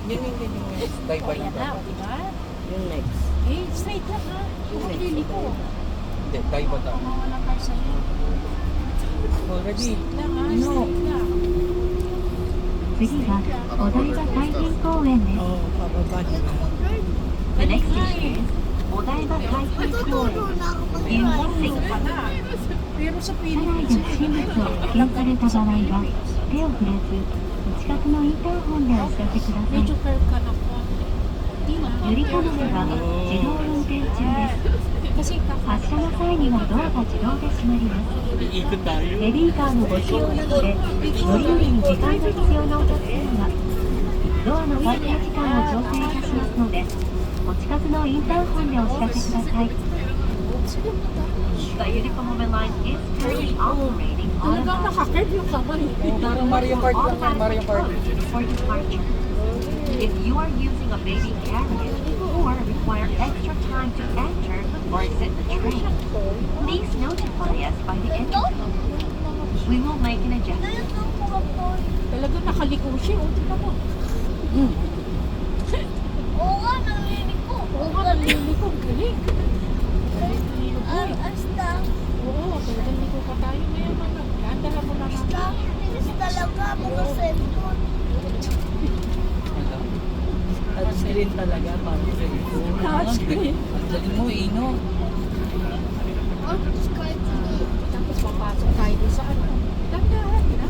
Yung next. Daiba Ayan lang na, dapat. diba? Yung next. Eh, straight lang ha. Yung pili ko. Hindi, Daiba dapat. Mawala kayo sa'yo. Already. Straight lang ha, No. straight lang. 次はお台場海浜公園です。 Oo, pababa diba? The next station is お台場海浜公園。入門席。 Pa na. Pero sa 車 pili 内 ko, で不審物を発見された場合は手を触れずお近くのインターホンでお知らせください。 medyo curve ka na konti. Di na. ゆりかごでは自動運転中です。 Kasi 発車の際にはドアが自動で閉まります。 Iikot tayo. ベビーカーのご使用などで乗り降りに時間が必要なお客様はドアの開閉時間を調整いたしますのでお近くのインターホンでお知らせください。The Unicommon line is currently operating talagang naka-curve yung kamay. Parang Mario Kart lang yan, Mario Kart. for departure. If you are using a baby carriage or require extra time to enter or exit the train, please notify us by the entry. We will make an adjustment. Talagang nakaliko siya. O, tingnan mo. Oo nga, narinig ko. Oo nga, naliliko. Galing. Asta. Oo, talagang liko pa tayo ngayon. Landala mo na Asta. namin. Bilis talaga mga cellphone. Touchscreen talaga, parang cellphone. Touchscreen. Ang galing mo, Ino. Oh, Skype today. Tapos papasok tayo doon sa ano. Dandahan na.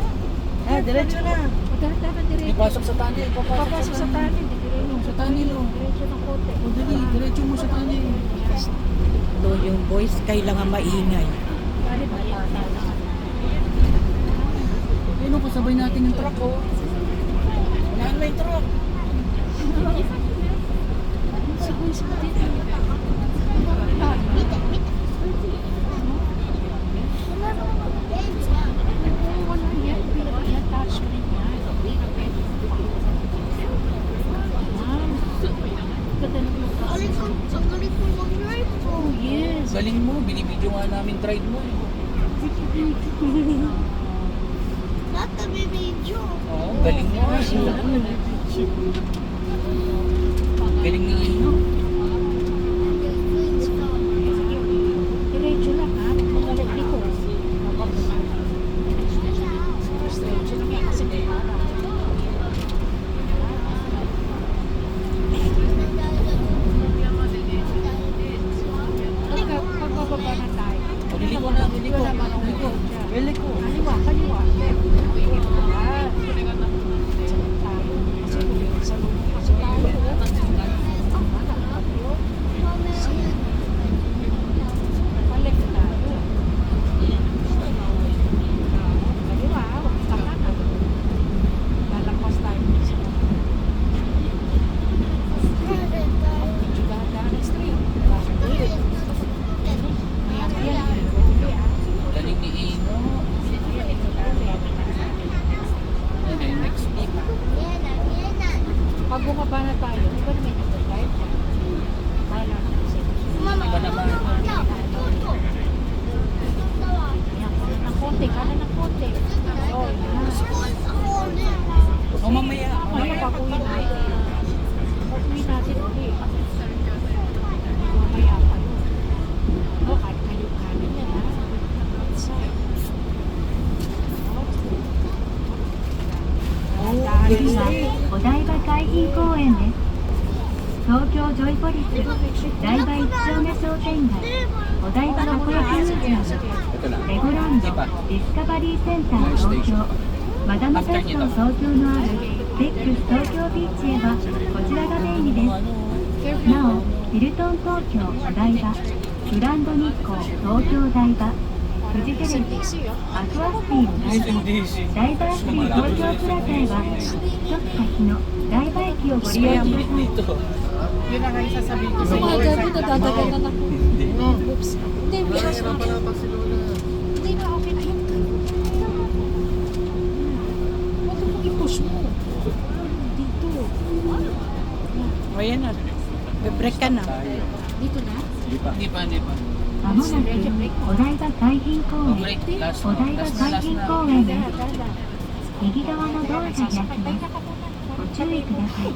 Diretso na. Dandahan diretso. Ipasok sa tunnel. Papasok sa tanin. Sa tunnel, oh. Diretso ng kote. O, dali. Diretso mo sa tunnel. Ito yung boys, kailangan maingay. Bali ba yan? Ayun, oh, kasabay natin yung truck, oh. Wala na yung truck. Siguro sa dito. Mite, mite. Wala naman. Wala yan. Yan, touchscreen yan. Ganda ng lupa. Ang galing ko mag-drive po. Oh, yes. Galing mo, binibidyo nga namin ride mo, eh. Lahat na bibidyo. Oo, galing mo. Galing ni Ino. Diretso lang ha. Magalit dito. Diretso lang yan kasi may harap. Pagbababa na tayo. Liliko na, liliko. Wala naman ang Liliko. Liliko. Kaliwa, kaliwa. Ah. Tayo. Kasi sa loob kasi tayo. Balik tayo. Kaliwa, huwag kanan. Lalakpas tayo. Medyo dahan ng street. Bakit? Ayan, ayan. Galing ni Ino. Okay, next week. Pag bumaba na tayo, di ba naman yung drive? Wala na kasi. Iba naman. Ayan, kanan ng konti, kanan ng konti. Oh, yan. O, mamaya. Mamaya pag-uwi natin. Pag-uwi natin ulit. Mamaya pa yun. No, kahit kayo-kanan yan, ha? Outside. Oh. 次はお台場海浜公園です。東京ジョイポリス台場一丁目商店街、お台場たこ焼きミュージアム、 Ito lang. レゴランド、ディスカバリーセンター東京、マダムタッソン創業のあるベックス東京ビーチへはこちらがメインです。なお、ヒルトン東京お台場、グランド日光東京台場、フジテレビ、アクアスティーム台場、ダイバーシティ東京プラザへは一つ先の台場駅をご利用ください。 Dito. Yun ang ang sasabihin ko sa Mga iyo. gabi nadadaganan ako. Oops. Hindi, bilas na. Hindi na, okay na yun. Huwag mo i-push mo. Dito. O yan na. Be-break ka na. Dito na? Hindi pa. まもなくお台場海浜公 Oh, 園、 break. Last お na. 台場 Last 海 na, last 浜 na. 公園で Dada, す。 dada. 右側のドアが開きます。Sasakay ka muna. ご注意ください。